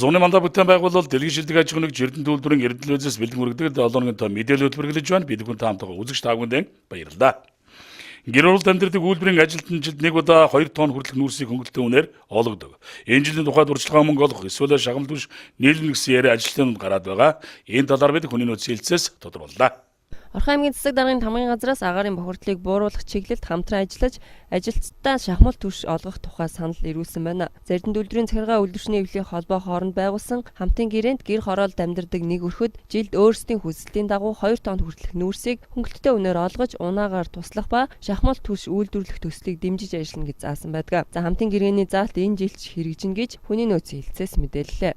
Зуны мандат бүтээн байгуулалт дэлхийн шилдэг аж ахуйн Эрдэнэ төлөвлөрийн эрдэнэлөөс бэлэн хүргэдэг 7 хоногийн тоо мэдээлэл хөтөлбөрлөж байна. Бид бүхэн таамтайгаа үзэгч таагүндэн баярлалаа. Гэр бүл амьдралыг үйлдвэрийн ажилтнад жилд 1 удаа 2 тонн хүртэлх нүүрсийг хөнгөлөлтөө үнээр олгодог. Энэ жилийн тухайд урьдчилгаа мөнгө олох эсвэл шагнал түвш нийлүүлэх гэсэн яриа ажилтнууд гараад байгаа. Энэ талаар бид хүний нөөц хэлцээс тодорхойллоо. Орхон аймгийн засаг даргын тамгын газраас агаарын бохирдлыг бууруулах чиглэлд хамтран ажиллаж, ажилчдаа шахмал түвш олгох тухай санал ирүүлсэн байна. Эрдэнэ төлөвлөрийн захиргаа үйлдвэрчний эвлэлийн холбоо хооронд байгуулсан хамтын гэрээнд гэр хороолд амьдардаг нэг өрхөд жилд өөрсдийн хүсэлтийн дагуу 2 тонн хүртэлх нүүрсийг хөнгөлөлтөө үнээр олгож, унаагаар туслах ба шахмал түвш үйлдвэрлэх төслийг дэмжиж ажиллана гэж заасан байдаг. За хамтын гэрээний заалт энэ жилд хэрэгжинэ гэж хүний нөөц хэлцээс мэдээллээ.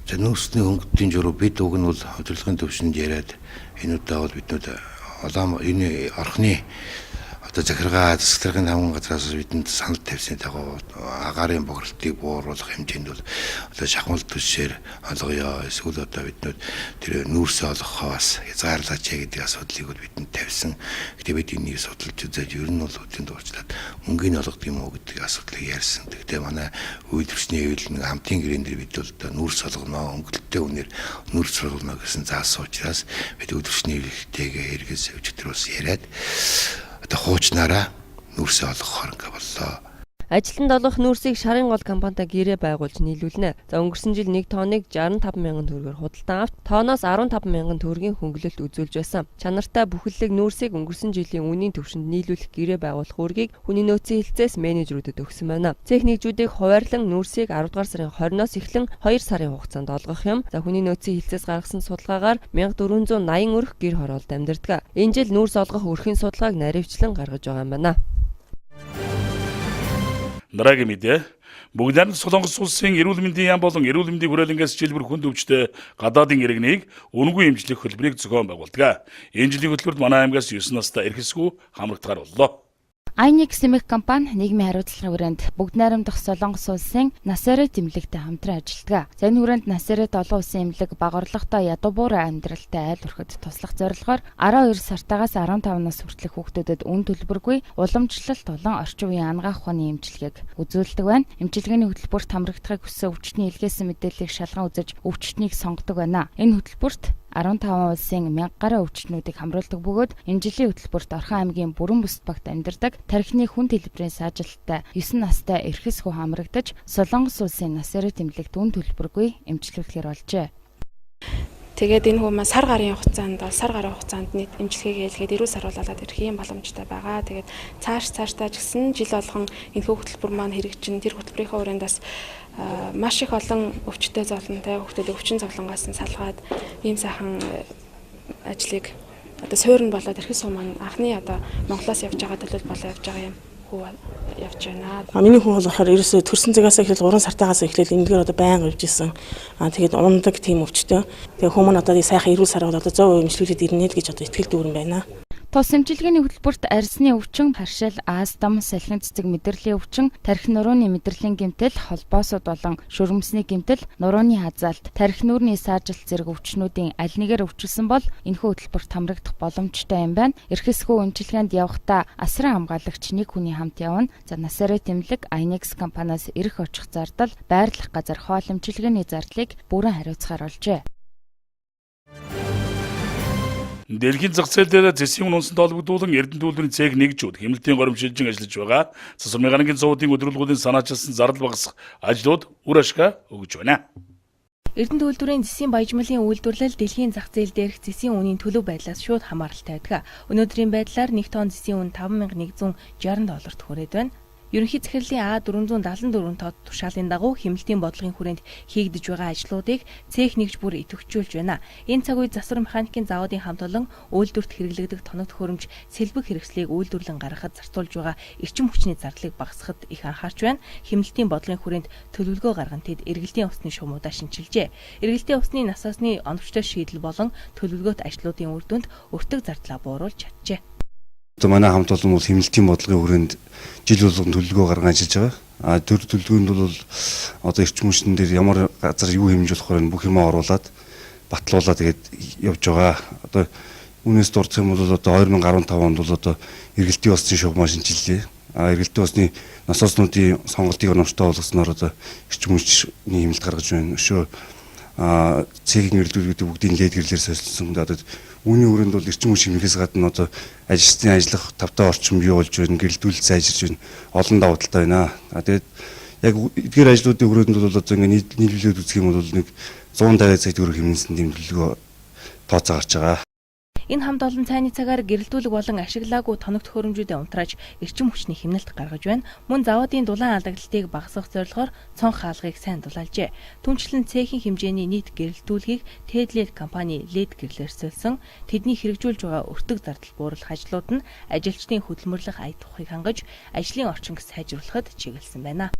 За нөөцний хөнгөлтийн журуу бид уг нь бол хөдөлгөөний төвшөнд яриад энэ удаа бол биднүүд энэ орхны одоо захиргаа засаг даргын тамгын газраас бидэнд санал тавьсан дагуу агаарын бохирдлыг бууруулах хэмжээнд бол одоо шахмал түвшээр олгоё. Эсвэл одоо биднүүд тэр нүүрсээ олгохоос хязгаарлаач гэдэг асуудлыг бол бидэнд тавьсан. Гэтэ бид энийг судалж үзээд ер нь бол үдийн дурчлаад мөнгөний олгодог юм уу гэдэг асуудлыг ярьсан. Тэгтээ манай үйлдвэрчний эвлэл нэг хамтын гэрэн дээр бид бол одоо нүүрс олгоно, хөнгөлөлттэй үнээр нүүрс олгоно гэсэн заасан учраас бид үйлдвэрчний эвлэлтэйгээ хэрэгээс өчтөрөөс яриад одоо хуучнаараа нүүрсээ олгохоор ингээ боллоо. Ажилтнанд олгох нүүрсийг шарын гол компанитай гэрээ байгуулж нийлүүлнэ. За өнгөрсөн жил 1 тонныг 65 мянган төгрөгөөр худалдан авт тооноос 15 мянган төгрөгийн хөнгөлөлт үзүүлж байсан. Чанартай бүхэллэг нүүрсийг өнгөрсөн жилийн үнийн түвшинд нийлүүлэх гэрээ байгуулах үүргийг хүний нөөцийн хэлцээс менежерүүдэд өгсөн байна. Техникчүүдийг хуваарлан нүүрсийг 10 дугаар сарын 20-оос эхлэн 2 сарын хугацаанд олгох юм. За хүний нөөцийн хэлцээс гаргасан судалгаагаар 1480 өрх гэр хороолд амьдардаг. Энэ жил нүүрс олгох өрхийн судалгааг наривчлан гаргаж байгаа юм байна. Дараагийн мэдээ. Бүгд найрамд Солонгос улсын эрүүл мэндийн яам болон эрүүл мэндийн хүрээлэнгээс жилбэр хүнд өвчтөй гадаадын иргэнийг үнэгүй эмчлэх хөтөлбөрийг зохион байгуулдаг. Энэ жилийн хөтөлбөрт манай аймгаас 9 настай эрхэсгүй хамрагдахаар боллоо. Айник Симик компани нийгмийн хариуцлагын хүрээнд бүгд найрамдах Солонгос улсын Насерет эмнэлэгтэй хамтран ажилладаг. За энэ хүрээнд Насерет олон улсын эмнэлэг бага орлоготой ядуу буурай амьдралтай айл өрхөд туслах зорилгоор 12 сартаагаас 15 нас хүртэлх хүүхдүүдэд үн төлбөргүй уламжлалт болон орчин үеийн анагаах ухааны эмчилгээг үзүүлдэг байна. Эмчилгээний хөтөлбөрт хамрагдахыг хүссэн өвчтний илгээсэн мэдээллийг шалган үзэж өвчтнийг сонгодог байна. Энэ хөтөлбөрт 15 улсын 1000 гаруй өвчтнүүдийг хамруулдаг бөгөөд энэ жилийн хөтөлбөрт Орхон аймгийн бүрэн бүс багт амьдардаг тархины хүн төлбөрийн саажилттай 9 настай эрхэсгүй хамрагдаж Солонгос улсын Насерет эмнэлэгт үн төлбөргүй эмчлүүлэхээр болжээ. Тэгээд энэ хүмүүс сар гарын хугацаанд нийт эмчилгээгээ хийлгээд эрүүл саруулалаад ирэх юм боломжтой байгаа. Тэгээд цаашдаа ч гэсэн жил болгон энэ хөтөлбөр маань хэрэгжин тэр хөтөлбөрийнхөө хүрээнд бас маш их олон өвчтөй зовлонтой хүүхдүүд өвчин зовлонгоос нь салгаад ийм сайхан ажлыг одоо суурин болоод эрхэс сум маань анхны одоо Монголоос явж байгаа төлөв болоо явж байгаа юм явж байна. Миний хүн болохоор ерөөсө төрсөн цагаас эхлээд 3 сартаагаас эхлээд эндгээр одоо байнга явж исэн. Тэгээд ундаг тийм өвчтөй. Тэгээ хүмүүс одоо сайхан эрүүл сарвал одоо 100% эмчлүүлээд ирнэ л гэж одоо итгэл дүүрэн байна. Тус эмчилгээний хөтөлбөрт арьсны өвчин, харшил, астам, салхин цэцэг мэдрэлийн өвчин, тархи нурууны мэдрэлийн гэмтэл, холбоосууд болон шүрмэсний гэмтэл, нурууны хазаалт, тархи нүүрний саажилт зэрэг өвчнүүдийн аль нэгээр өвчлсөн бол энэхүү хөтөлбөрт хамрагдах боломжтой юм байна. Эрхэсгүй эмчилгээнд явахдаа асран хамгаалагч нэг хүний хамт явна. За Насерет эмнэлэг Айникс компаниас эрх очих зардал, байрлах газар хоол эмчилгээний зардлыг бүрэн хариуцахаар болжээ. Дэлхийн зах зээл дээр зэсийн үнэнсэнд холбогдуулан Эрдэнэ төлөвлөрийн цэг нэгжүүд хэмнэлтийн горим шилжин ажиллаж байгаа. Засварын гарагийн цувуудын өдрөлгөөний санаачилсан зардал багасгах ажлууд үр ашгаа өгж байна. Эрдэнэ төлөвлөрийн зэсийн баяжмалын үйлдвэрлэл дэлхийн зах зээл дээрх зэсийн үнийн төлөв байдлаас шууд хамааралтай байдаг. Өнөөдрийн байдлаар 1 тонн зэсийн үн $5160-д хүрээд байна. Ерөнхий захирлын А474 тоод тушаалын дагуу хэмнэлтийн бодлогын хүрээнд хийгдэж байгаа ажлуудыг цех нэгж бүр идэвхжүүлж байна. Энэ цаг үед засвар механикийн заводын хамт олон үйлдвэрт хэрэглэгдэх тоног төхөөрөмж сэлбэг хэрэгслийг үйлдвэрлэн гаргахад зарцуулж байгаа эрчим хүчний зардлыг багасгахад их анхаарч байна. Хэмнэлтийн бодлогын хүрээнд төлөвлөгөө гарган тэд эргэлтийн усны шумуудаа шинчилжээ. Эргэлтийн усны насаасны оновчтой шийдэл болон төлөвлөгөөт ажлуудын үр дүнд өртөг зардлаа бууруулж чаджээ. Одоо манай хамт олон бол хэмнэлтийн бодлогын хүрээнд жил болгон төлөвлөгөө гарган ажиллаж байгаа. Төр төлөвлөгөөнд бол одоо эрчим хүчнэн дээр ямар газар юу хэмжүүлэх вэ бүх юмаа оруулаад батлуулаад тэгээд явж байгаа. Одоо үнээс дурдсан юм бол одоо 2015 онд бол одоо эргэлтийн усны шугамаа шинжиллээ. эргэлтийн усны насоснуудын сонголтыг номштой болгосноор одоо эрчим хүчний хэмнэлт гаргаж байна. Өшөө цэгийн эрдүүлгүүд бүгдийн лед гэрлэр солилцсон. Одоо үүний өрөөнд бол эрчим хүч хэмнэлээс гадна одоо ажилчдын ажиллах тавтай орчин бий болж байна, гэрэлтүүлэлт сайжирч байна. Олон давуу талтай байна. Тэгээд яг эдгээр ажлуудын өрөөнд бол одоо ингээд нийлүүлээд үзэх юм бол нэг 150 сая төгрөг хэмнэлсэн тэмдэглэгөө тооцоо гарч байгаа. Энэ хамт олон цайны цагаар гэрэлтүүлэг болон ашиглаагүй тоног төхөөрөмжүүдэд унтрааж эрчим хүчний хэмнэлт гаргаж байна. Мөн заводын дулаан алдагдалтыг багасгах зорилгоор цонх хаалгыг сайн дулаалжээ. Түүнчлэн цехийн хэмжээний нийт гэрэлтүүлгийг TED-LED компани LED гэрлэрсэлсэн. Тэдний хэрэгжүүлж байгаа өртөг зардал бууруулах ажлууд нь ажилчдын хөдөлмөрлөх ая туххыг хангаж ажлын орчинг сайжруулахад чиглэсэн байна.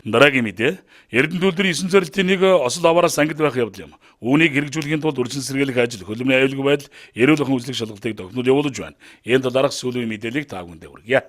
Дараагийн мэдээ Эрдэнэ төлөвлөрийн 9 зорилтын нэг осол аваараас ангид байх явдал юм. Үүнийг хэрэгжүүлэхийн тулд үржин сэргийлэх ажил, хөлбөмбөгийн аюулгүй байдал, эрүүл ахуйн үзлэг шалгалтыг тогтнол явуулж байна. Энэ талаарх сүүлийн мэдээллийг та бүхэндээ хүргье.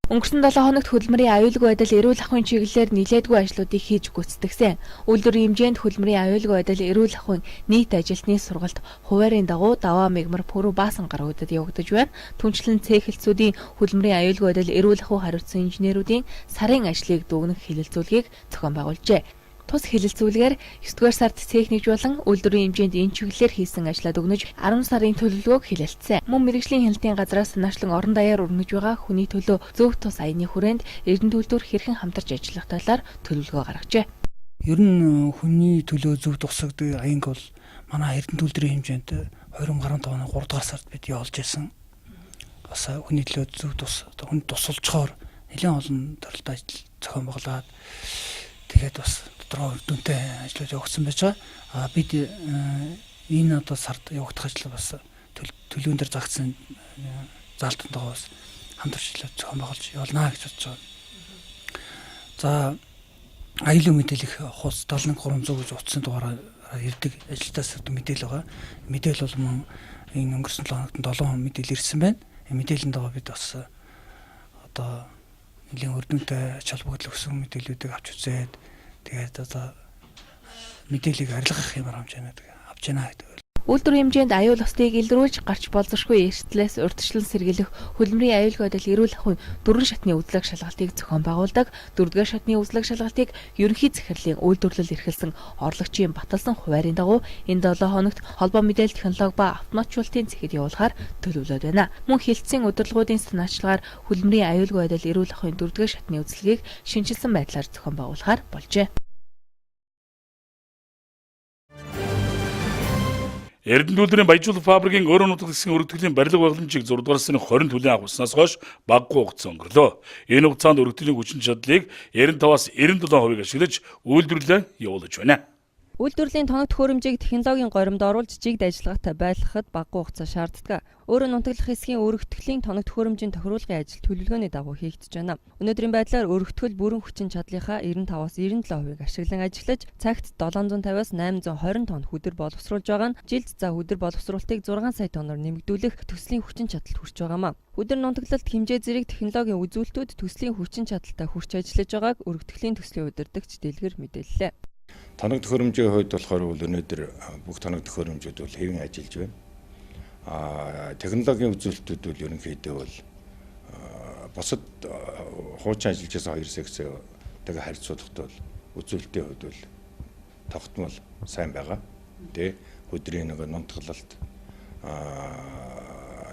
Өнгөрсөн 7 хоногт хөдөлмөрийн аюулгүй байдал, эрүүл ахуйн чиглэлээр нэлээдгүй ажлуудыг хийж гүйцэтгсэн. Үйлдвэрийн хэмжээнд хөдөлмөрийн аюулгүй байдал, эрүүл ахуйн нийт ажилтны сургалт хуваарийн дагуу даваа мигмар пүрэв баасан гаруудад явагдаж байна. Түнчлэн цэхэлцүүдийн хөдөлмөрийн аюулгүй байдал, эрүүл ахуй хариуцсан инженеруудын сарын ажлыг дүгнэх хэлэлцүүлгийг зохион байгуулжээ. Тус хэлэлцүүлгээр 9-р сард техникжуулан үйлдвэрийн хэмжээнд энэ чиглэлээр хийсэн ажлаа дүгнэж 10 сарын төлөвлөгөөг хэлэлцсэн. Мөн мэргэжлийн хяналтын газраас санаачлан орон даяар өргөж байгаа хүний төлөө зөв тус аяны хүрээнд Эрдэнэ төлөвлөр хэрхэн хамтарч ажиллах талаар төлөвлөгөө гаргажээ. Ер нь хүний төлөө зөв тусагдаг аянг бол манай Эрдэнэ төлөвлөрийн хэмжээнд 2015 оны 3 дугаар сард бид явуулж байсан. Бас хүний төлөө зөв тус хүнд тусалчхоор нэлээд олон төрөлт ажил зохион байгуулад тэгээд бас дүнтэй ажлууд явагдсан байж байгаа. Бид энэ одоо сард явагдах ажил бас төлөвөн дээр загцсан заалтантайгаа бас хамтарч зохион байгуулж явуулнаа гэж бодож байгаа. За аюулгүй мэдээлэх хуудас 71300 гэж утсан дугаараар ирдэг ажилтаас мэдээлэл байгаа. Мэдээлэл бол мөн энэ өнгөрсөн 7 хоногт 7 мэдээлэл ирсэн байна. Мэдээлэлд байгаа бид бас одоо нэлийн өрдөнтэй ач холбогдол өгсөн мэдээллүүдийг авч үзээд тэгээд одоо мэдээллийг арилгах юмар хэмжээнд авч яана гэдэг. Үйлдвэрийн хэмжээнд аюул устыг илрүүлж гарч болзошгүй эрсдлээс урьдчилан сэргийлэх хөдөлмөрийн аюулгүй байдал, эрүүл ахуйн 4 шатны үзлэг шалгалтыг зохион байгуулдаг. 4-р шатны үзлэг шалгалтыг ерөнхий захирлын үйлдвэрлэл эрхэлсэн орлогчийн баталсан хуваарийн дагуу энэ 7 хоногт холбоо мэдээлэл технологи ба автоматжуулалтын цэхэд явуулахаар төлөвлөд байна. Мөн хилцсэн удирдлагуудын санаачлагаар хөдөлмөрийн аюулгүй байдал, эрүүл ахуйн 4-р шатны үзлэгийг шинжилсэн байдлаар зохион байгуулахаар болжээ. Эрдэнэ төлөвлөрийн баяжуулах фабрикийн өөрөө нутаг засгийн өргөдлийн барилга багламжийг 6 дугаар сарын 20 түлийн авахснаас хойш багагүй хугацаа өнгөрлөө. Энэ хугацаанд өргөдлийн хүчин чадлыг 95-аас 97% ашиглаж үйлдвэрлэлээ явуулж байна. Үйлдвэрлэлийн тоног төхөөрөмжийг технологийн горимд оруулж жигд ажиллагаатай байлгахад багагүй хугацаа шаарддаг. Өөрөө нутаглах хэсгийн өргөтгөлийн тоног төхөөрөмжийн тохируулгын ажил төлөвлөгөөний дагуу хийгдэж байна. Өнөөдрийн байдлаар өргөтгөл бүрэн хүчин чадлынхаа 95-аас 97% ашиглан ажиллаж, цагт 750-аас 820 тонн хүдэр боловсруулж байгаа нь жилд за хүдэр боловсруулалтыг 6 сая тонноор нэмэгдүүлэх төслийн хүчин чадалд хүрч байгаамаа. Хүдэр нутаглалт хэмжээ зэрэг технологийн үзүүлэлтүүд төслийн хүчин чадалтай хүрч ажиллаж байгааг өргөтгөлийн төслийн удирдагч дэлгэр мэдээллээ. Тоног төхөөрөмжийн хувьд болохоор өнөөдөр бүх тоног төхөөрөмжүүд бол хэвэн ажиллаж байна. Технологийн үзүүлэлтүүд бол ерөнхийдөө бол бусад хуучин ажиллаж байгаа 2 секцтэйгээ харьцуулахдаа бол үзүүлэлтийн хувьд бол тогтмол сайн байгаа. Тэ хөдрийн нэг нутаглалт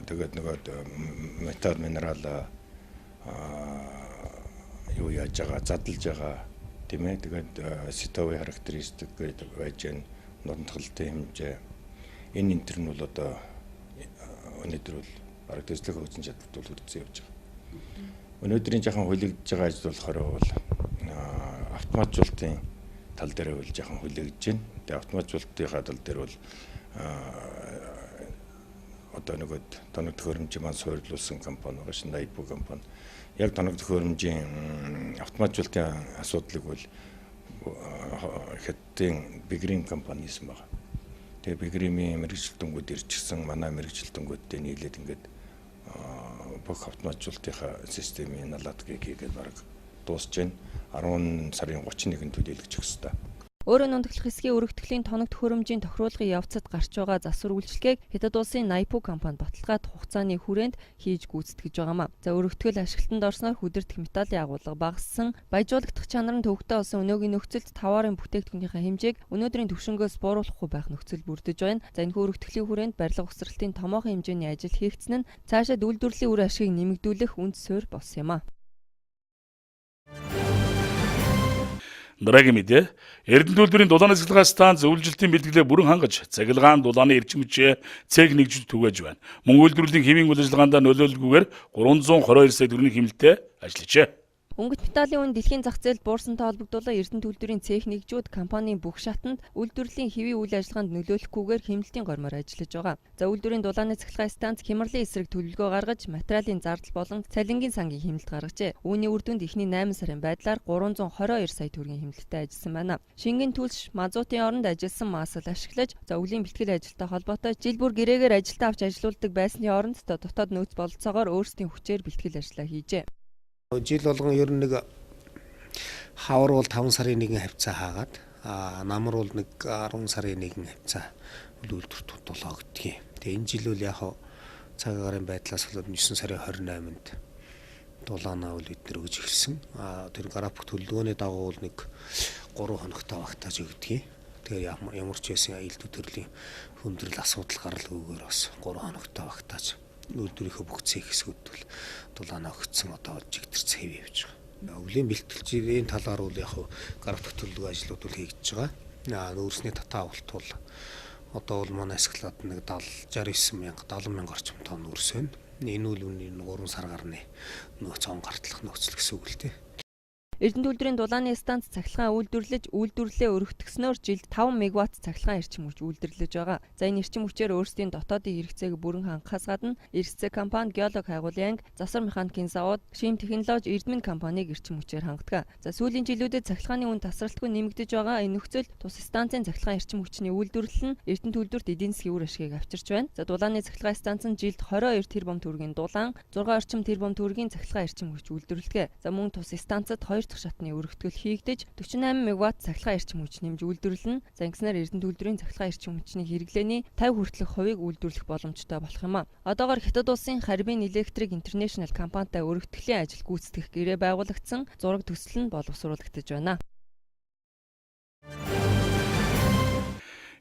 тэгээд нэг металл минерал юу яаж байгаа, задлж байгаа тийм ээ. Тэгээд ситовын характеристик гэдэг байж гэн нутаглалтын хэмжээ энэ энэ төр нь бол одоо өнөөдөр бол бараг төслөх хүчин чадалд бол хүрсэн явж байгаа. Өнөөдрийн жахан хүлэгдэж байгаа ажил болохоор бол автоматжуулалтын тал дээр бол жахан хүлэгдэж байна. Тэгээд автоматжуулалтын тал дээр бол одоо нэг тоног төхөөрөмжийн маань суурилуулсан компани байгаа шин Найбу компани. Яг тоног төхөөрөмжийн автоматжуулалтын асуудлыг бол хэдийн Бигрим компани хийсэн байна. Тэгээ Бигримийн мэрэгжилтэнгүүд ирчихсэн манай мэрэгжилтэнгүүдтэй нийлээд ингээд бүх автоматжуулалтын системийн наладгийг хийгээд бараг дуусж байна. 10 сарын 31-нд төлөвлөж өгч өстой. Өөрөөр нундаглах хэсгийн өргөтгөлийн тоног төхөөрөмжийн тохируулгын явцад гарч байгаа засвар үйлчлэгийг Хятад улсын Naipu компани баталгаад хугацааны хүрээнд хийж гүйцэтгэж байгаамаа. За өргөтгөл ашиглалтанд орсноор хүдэрдэх металлын агуулга багассан, баяжуулагдах чанар нь төвөгтэй болсон өнөөгийн нөхцөлд товарын бүтээгдэхүүнийхээ хэмжээг өнөөдрийн түвшингөөс бууруулахгүй байх нөхцөл бүрдэж байна. За энэхүү өргөтгөлийн хүрээнд барилга угсралтын томоохон хэмжээний ажил хийгдсэн нь цаашаа үйлдвэрлэлийн үр ашгийг нэмэгдүүлэх үнд суурь болсон юм а. Дараагийн мэдээ. Эрдэнэ төлбөрийн дулааны цэглэгээ станц зөвлөлтийн бэлтгэлээ бүрэн хангаж, цахилгаан дулааны эрчим хүчээ цэг нэгжид түгээж байна. Мөн үйлдвэрлэлийн хэвийн үйл ажиллагаанд нөлөөлөлгүйгээр 322 сая төгрөгийн хэмнэлтэд ажиллажээ. Өнгөт металлын үн дэлхийн зах зээлд буурсантай холбогдуулан Эрдэнэ төлбөрийн цех нэгжүүд компанийн бүх шатанд үйлдвэрлэлийн хэвийн үйл ажиллагаанд нөлөөлөхгүйгээр хэмнэлтийн гормоор ажиллаж байгаа. За үйлдвэрийн дулааны цахилгаан станц Хямралын эсрэг төлөвлөгөө гаргаж материалын зардал болон цалингийн сангийн хэмнэлт гаргажээ. Үүний үр дүнд эхний 8 сарын байдлаар 322 сая төгрөгийн хэмнэлтэд ажилласан байна. Шингэн түлш мазутын оронд ажилласан масл ашиглаж, за өвлийн бэлтгэл ажилтай холбоотой жил бүр гэрээгээр ажилтаа авч ажилуулдаг байсны оронд дотоод нөөц бололцоогоор өөрсдийн хүчээр бэлтгэл ажиллаа хийжээ. Жил болгон ер нь нэг хавар бол 5 сарын 1 хавцаа хаагаад намар бол нэг 10 сарын 1 хавцаа үйлдвэрт тулгагдгийг. Тэгээ энэ жил бол яг цаг агарын байдлаас болоод 9 сарын 28-нд дулаанаа бол бид нэр өгж эхэлсэн. Тэр график төлөвлөгөөний дагуу бол нэг 3 хоногтой багтааж өгдгийг. Тэгэхээр ямар ч байсан аялал төрлийн хүндрэл асуудал гаралгүйгээр бас 3 хоногтой багтааж үйлдвэрийнхөө бүх цэг хэсгүүд бол дулаанаа өгсөн одоо жигдэрч хэв явж байгаа. Өвлийн бэлтгэлчийн талаар бол яг график төлөвлөгөө ажлууд бол хийгдэж байгаа. Өөрсний татаа авалт бол одоо бол манай асгалаад нэг 69 мянга 70 мянга орчим тонн өрс байна. Энэ үл үнийн 3 сар гарны нөөц он гартлах нөөцл гэсэн үг л дээ. Эрдэнэ төлбөрийн дулааны станц цахилгаан үйлдвэрлэж, үйлдвэрлэлээ өргөтгснөөр жилд 5 мегаватт цахилгаан эрчим хүч үйлдвэрлэж байгаа. За энэ эрчим хүчээр өөрсдийн дотоодын хэрэгцээг бүрэн хангахаас гадна эрсцээ компани, геолог хайгуулын анги, засвар механикийн завод, шим технологи Эрдмэн компаниг эрчим хүчээр хангадаг. За сүүлийн жилүүдэд цахилгааны үн тасралтгүй нэмэгдэж байгаа. Энэ нөхцөл тус станцын цахилгаан эрчим хүчний үйлдвэрлэл нь Эрдэнэ төлбөрт эдийн засгийн үр ашгийг авчирч байна. За дулааны цахилгаан станц нь жилд 22 тэрбум төгрөгийн дулаан, 6 орчим тэрбум төгрөгийн цахилгаан эрчим хүч үйлдвэрлэдэг. За мөн тус станцад 2 дахь шатны өргөтгөл хийгдэж 48 мегаватт цахилгаан эрчим хүч нэмж үйлдвэрлэнэ. За ингэснээр Эрдэнэ төлбөрийн цахилгаан эрчим хүчний хэрэглээний 50 хүртэлх хувийг үйлдвэрлэх боломжтой болох юм а. Одоогоор Хятад улсын Харбин Electric International компанитай өргөтгөлийн ажил гүйцэтгэх гэрээ байгуулагдсан, зураг төсөл нь боловсруулагдаж байна.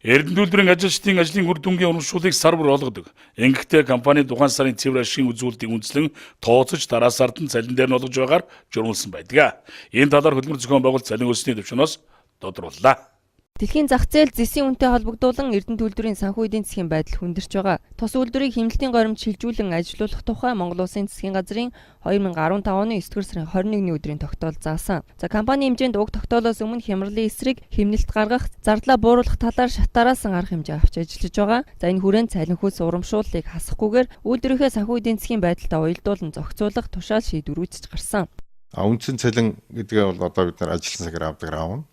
Эрдэнэ төлбөрийн ажилчдын ажлын үр дүнгийн урамшууллыг сар бүр олгодог. Ингэхдээ компани тухайн сарын цэвэр ашигын үзүүлэлтийг үндэслэн тооцож дараа сард нь цалин дээр нь олгож байгаагаар журмалсан байдаг. Энэ талаар хөдөлмөр зохион байгуулалт цалин өссөний төвчнөөс тодрууллаа. Дэлхийн зах зээл зэсийн үнэтэй холбогдуулан Эрдэнэ төлбөрийн санхүү эдийн засгийн байдал хүндэрч байгаа. Тус үйлдвэрийг хэмнэлтийн горимж шилжүүлэн ажилуулах тухай Монгол Улсын засгийн газрын 2015 оны 9-р сарын 21-ний өдрийн тогтоол заасан. За компани хэмжээнд уг тогтоолоос өмнө Хямралын эсрэг хэмнэлт гаргах, зардлаа бууруулах талаар шатаараасан арга хэмжээ авч ажиллаж байгаа. За энэ хүрээнд цалинхүүс урамшууллыг хасахгүйгээр үйлдвэрийнхээ санхүү эдийн засгийн байдалтай уялдуулан зохицуулах тушаал шийдвэр үүсэж гарсан. Үндсэн цалин гэдгээ бол одоо бид нар ажилтсан цагаар авдаг раавна.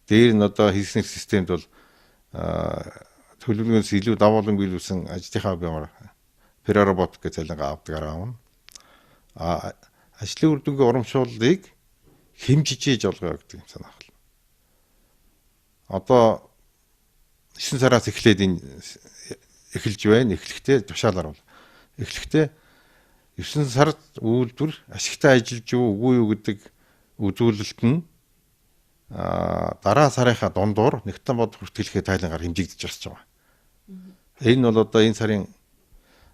Дээр нь одоо хийснэх системд бол төлөвлөгөөс илүү давуулан биелүүлсэн ажлынхаа бямаар переработка гэх цалингаа авдаг раавна. Ажлын үр дүнгийн урамшууллыг хэмжиж олгоо гэдэг юм санаах. Одоо 9 сараас эхлээд энэ эхэлж байна. Эхлэхдээ тушаалаар бол. Эхлэхдээ 9 сард үйлдвэр ашигтай ажиллаж үгүй юу гэдэг үзүүлэлт нь дараа сарынхаа дундуур нэгтэн бод хүртгэлэхээ тайлангаар хэмжигдэж гарч байгаа. Энэ бол одоо энэ сарын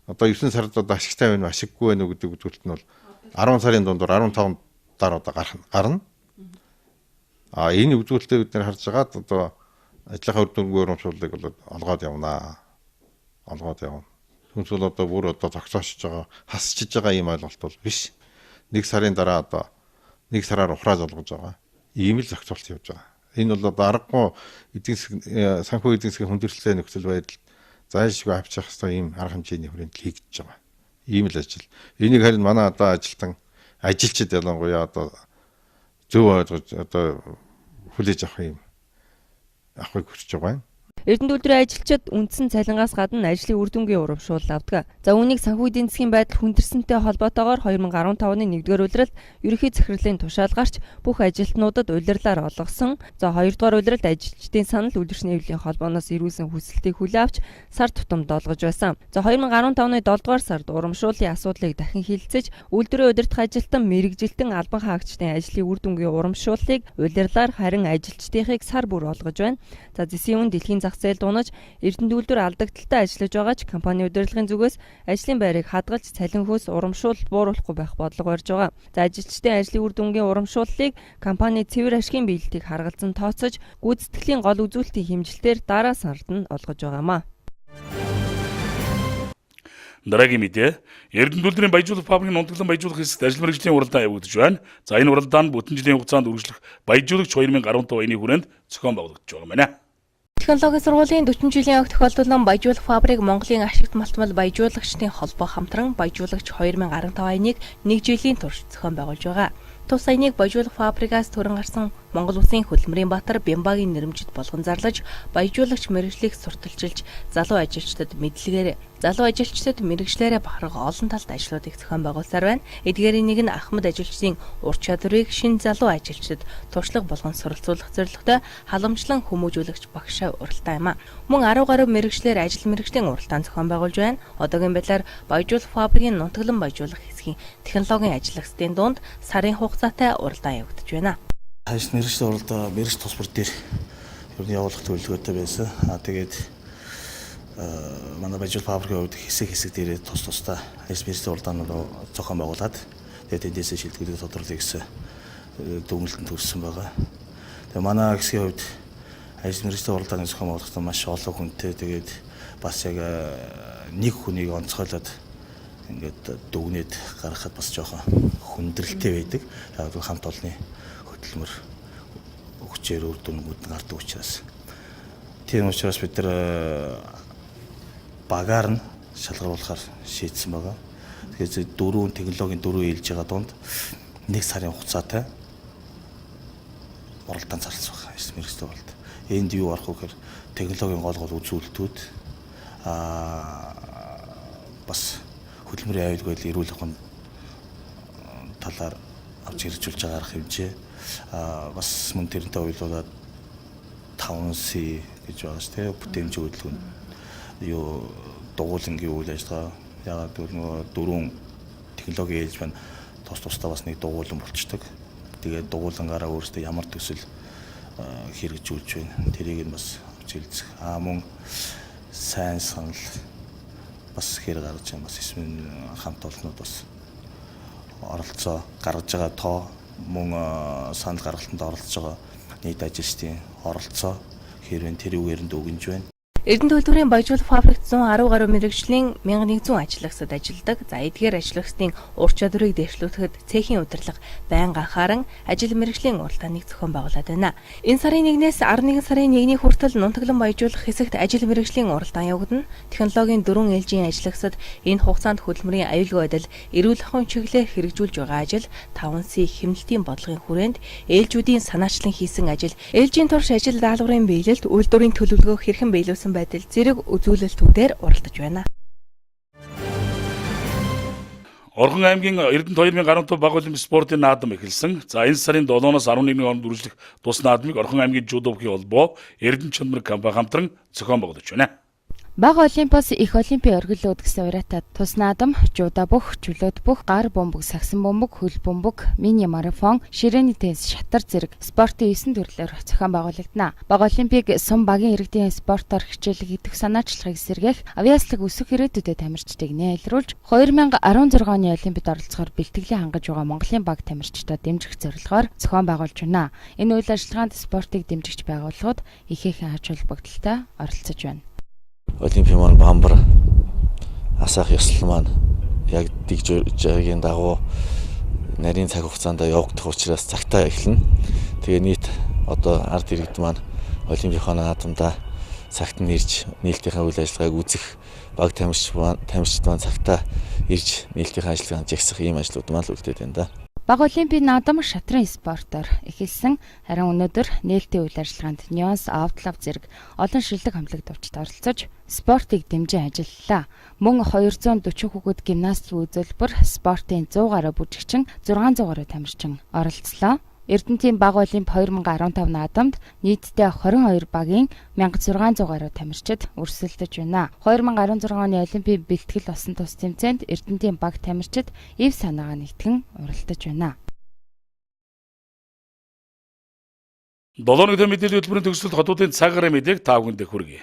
одоо 9 сард одоо ашигтай байна уу, ашиггүй байна уу гэдэг үзүүлэлт нь бол 10 сарын дундуур 15 дараа одоо гарна. Энэ үзүүлэлтээ бид нэр харж байгаад одоо ажлынхаа үр дүнгийн урамшууллыг бол олгоод явна. Түнс бол одоо бүр одоо зогсоочж байгаа, хасчиж байгаа юм ойлголт бол биш. 1 сарын дараа одоо 1 сараар ухрааж олгож байгаа. Ийм л зохицуулт явж байгаа. Энэ бол одоо аргагүй эдийн засгийн санхүү эдийн засгийн хүндрэлтэй нөхцөл байдал зайлшгүй авчих хэвээр ийм арга хэмжээний хүрээнд хийгдэж байгаа. Ийм л ажил. Энийг харин манай одоо ажилчид ялангуяа одоо зөв ойлгож одоо хүлээж авах юм авахыг хүсэж байгаа юм. Эрдэнэ үйлдвэрийн ажилчид үндсэн цалингаас гадна ажлын үр дүнгийн урамшуул авдаг. За үүнийг санхүү эдийн засгийн байдал хүндэрсэнтэй холбоотойгоор 2015 оны 1-р улиралд ерөнхий захирлын тушаал гарч бүх ажилтнуудад улирлаар олгосон. За 2-р улиралд ажилчдын санал үйлдвэрчний хэвлэлийн холбооноос ирүүлсэн хүсэлтийг хүлээн авч сар тутамд олгож байсан. За 2015 оны 7-р сард урамшууллын асуудлыг дахин хилцэж үйлдвэрийн удирдах ажилтан мэрэгжилтэн албан хаагчдын ажлын үр дүнгийн урамшууллыг улирлаар харин ажилчдынхыг сар бүр олгож байна. За ЗС-ийн дэлхийн зах зээл дуунаж Эрдэнэ үйлдвэр алдагдaltaй ажиллаж байгаа ч компани удирдлагын зүгээс ажлын байрыг хадгалж цалин хөөс урамшуул бууруулахгүй байх бодлого барьж байгаа. За ажилчдын ажлын үр дүнгийн урамшууллыг компани цэвэр ашгийн биелэлтийг харгалзан тооцож гүйцэтгэлийн гол үзүүлэлтийн хэмжилтээр дараа сард нь олгож байгаамаа. Дараагийн мэдээ Эрдэнэ үйлдвэрийн баяжуулах фабрикийн нунтаглан баяжуулах хэсэгт ажил мэргэжлийн уралдаан явагдаж байна. За энэ уралдаан нь бүтэн жилийн хугацаанд үргэлжлэх баяжуулагч 2015 оны хүрээнд зохион байгуулагдаж байгаа юм байна. Технологийн сургуулийн 40 жилийн ог тохиолдуулан баяжуулах фабрик Монголын ашигт малтмал баяжуулагчдын холбоо хамтран баяжуулагч 2015 оноог 1 жилийн турш зохион байгуулж байгаа. Тус аяныг баяжуулах фабрикаас төрөн гарсан Монгол Улсын хөдөлмөрийн баатар Бямбагийн нэрэмжит болгон зарлаж баяжуулагч мэргэжлийг сурталчилж залуу ажилчдад мэдлэгээр залуу ажилчдад мэргэжлээрээ бахарх олон талт ажлуудыг зохион байгуулсаар байна. Эдгээрийн нэг нь Ахмад ажилчдын ур чадварыг шинэ залуу ажилчдад туршлага болгон суралцуулах зорилготой халамжлан хүмүүжүүлэгч багшаа уралдаан юм а. Мөн 10 гаруй мэргэжлэр ажил мэргэжлийн уралдаан зохион байгуулж байна. Одоогийн байдлаар баяжуулах фабрикийн нунтаглан баяжуулах хэсгийн технологийн ажиллагчдын дунд сарын хугацаатай уралдаан явагдаж байна. Ажил мэргэжлийн уралдаан мэргэж тус бүр дээр ер нь явуулах төлөвлөгөөтэй байсан. Тэгээд манай баяжуулах фабрикийн хувьд хэсэг дээрээ тусдаа ажил мэргэжлийн уралдаанууд зохион байгуулад тэгээд эндээсээ шилдэгдэх тодорхойлох гэсэн дүгнэлтэнд хүрсэн байгаа. Тэгээд манай хэсгийн хувьд ажил мэргэжлийн уралдааны зохион байгуулалтад маш олон хүнтэй тэгээд бас яг нэг хүнийг онцгойлоод ингээд дүгнээд гаргахад бас жоохон хүндрэлтэй байдаг. Яг хамт олонны хөдөлмөр хүчээр үр дүнгууд гардаг учраас тийм учраас бид нар багаар нь шалгаруулахаар шийдсэн байгаа. Тэгэхээр технологийн дөрөв ээлж байгаа донд 1 сарын хугацаатай уралдаан зарласан байна. Ажил мэргэжлийн уралдаан. Энд юу арах вэ гэхээр технологийн гол үзүүлэлтүүд бас хөдөлмөрийн аюулгүй байдлыг эрүүл ахуйн талаар авч хэрэгжүүлж байгаа арга хэмжээ бас мөн тэрнтэй уялдуулаад 5C гэж байгаа шүү дээ. Бүтээмжийн хөдөлгөөнд юу дугуулангийн үйл ажиллагаа яагаад гэвэл дөрвөн технологийн ээлж байна. Тусдаа бас нэг дугуулан болчдөг. Тэгээд дугуулангаараа өөрөөсөө ямар төсөл хэрэгжүүлж байна. Тэрийг нь бас авч хэлцэх. Мөн сайн санал бас хэрэг гаргаж байна. Бас эсвэн хамт олоннууд бас оролцоо гаргаж байгаа тоо мөн санал гаргалтанд оролцож байгаа нийт ажилчдын оролцоо хэрвээ тэрүүгээр нь дүгнж байна. Эрдэнэ үйлдвэрийн баяжуулах фабрикт 110 гаруй мэргэжлийн 1100 ажиллагчид ажилладаг. За эдгээр ажиллагчдын ур чадварыг дэвшлүүлэхэд цехийн удирдлага байнга анхааран ажил мэргэжлийн уралдааныг зохион байгуулад байна. Энэ сарын 1-ээс 11 сарын 1-ний хүртэл нунтаглан баяжуулах хэсэгт ажил мэргэжлийн уралдаан явагдана. Технологийн 4 ээлжийн ажиллагчид энэ хугацаанд хөдөлмөрийн аюулгүй байдал, эрүүл ахуйн чиглэлээр хэрэгжүүлж байгаа ажил, 5C хэмнэлтийн бодлогын хүрээнд ээлжүүдийн санаачлан хийсэн ажил, ээлжийн турш ажил даалгаврын биелэлт, үйлдвэрийн төлөвлөгөө хэрхэн биелүүлсэн байдал зэрэг үзүүлэлтүүдээр уралдаж байна. Орхон аймгийн Эрдэнэ 2015 баг олимпик спортын наадам эхэлсэн. За энэ сарын 7-оос 11-ний хооронд үргэлжлэх тус наадмыг Орхон аймгийн жудо бүхий холбоо Эрдэнэ чанар компани хамтран зохион байгуулж байна. Бага олимпиас их олимпийн оргилууд гэсэн уриатад тус наадам, жуда бүх, чөлөөт бүх, гар бөмбөг, сагсан бөмбөг, хөл бөмбөг, мини марафон, ширээний теннис, шатар зэрэг спортын 9 төрлөөр зохион байгуулагдана. Бага олимпийг сум багийн иргэдийн спортоор хичээлэг идэх санаачлагыг сэргээх, авиаслаг өсөх ирээдүйдээ тамирчдыг нээлруулж, 2016 оны олимпиад оролцохоор бэлтгэлээ хангаж байгаа Монголын баг тамирчдад дэмжих зорилгоор зохион байгуулж байна. Энэ үйл ажиллагаанд спортыг дэмжигч байгууллагууд ихээхэн ач холбогдолтой оролцож байна. Олимпийн маань бамбар асаах ёслол маань яг дэгжээгийн дагуу нарийн цаг хугацаанд явагдах учраас цагтаа эхэлнэ. Тэгээ нийт одоо ард иргэд маань олимпийнхаа наадамдаа цагт нь ирж нээлтийн үйл ажиллагааг үзэх, баг тамирчид маань цагтаа ирж нээлтийн ажиллагаанд жагсах ийм ажлууд маань л үлдээд байна да. Бага олимпийн наадам шатрын спортоор эхэлсэн. Харин өнөөдөр нээлтийн үйл ажиллагаанд Ньюс Аутлав зэрэг олон шилдэг хамтлаг төвчд оролцож спортыг дэмжин ажиллалаа. Мөн 240 хүүхэд гимнастик үзүүлбэр, спортын 100 гаруй бүжигчин, 600 гаруй тамирчин оролцлоо. Эрдэнэтийн бага олимп 2015 наадамд нийтдээ 22 багийн 1600 гаруй тамирчид өрсөлдөж байна. 2016 оны олимпийн бэлтгэл болсон тус тэмцээнд Эрдэнэтийн баг тамирчид ив санаагаа нэгтгэн уралдаж байна. 7 өдөр мэдээллийн хөтөлбөрийн төгсөлд хотуудын цаг гараа мэдээг та бүхэнд хүргэе.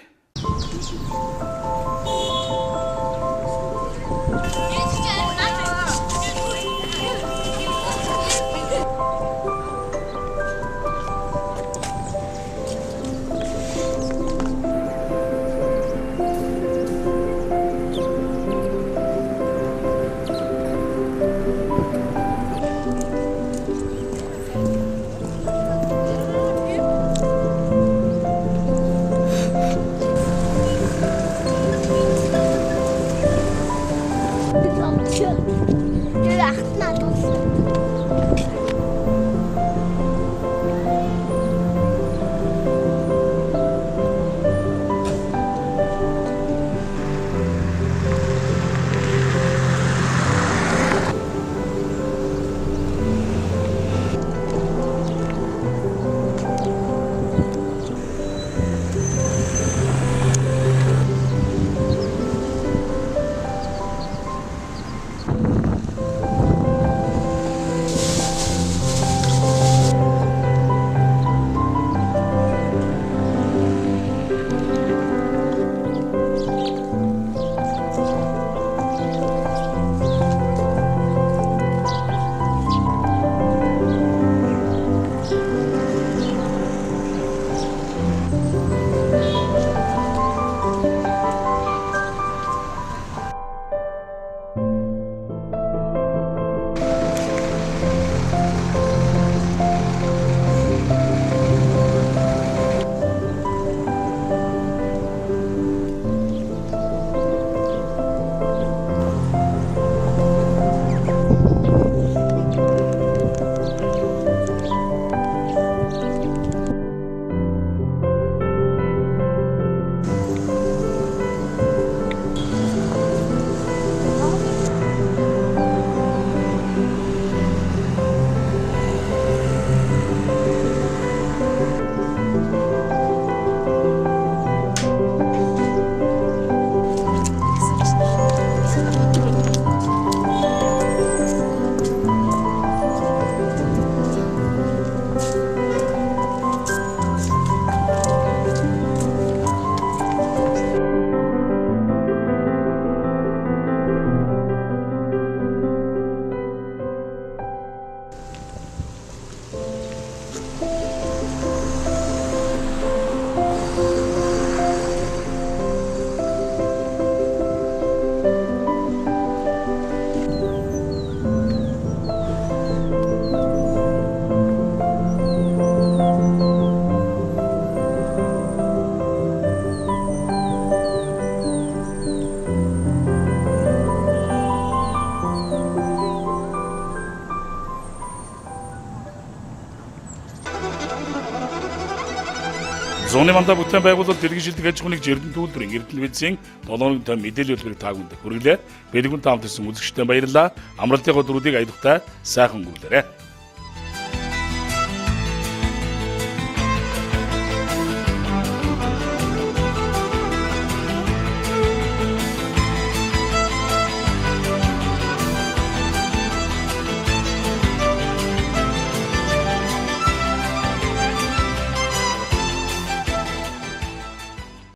Зуны мандаа бүтээн байгуулалт дэлхийн шилдэг аж ахуйн Эрдэнэт үйлдвэрийн Эрдэнэ визийн 7 өдрийн мэдээллийн хөтөлбөрийг та бүхэнд хүргэлээ. Бидгүн таамт ирсэн үзэгчдэд баярлалаа. Амралтын өдрүүдийг аялахтай сайхан өнгөрүүлээрэй.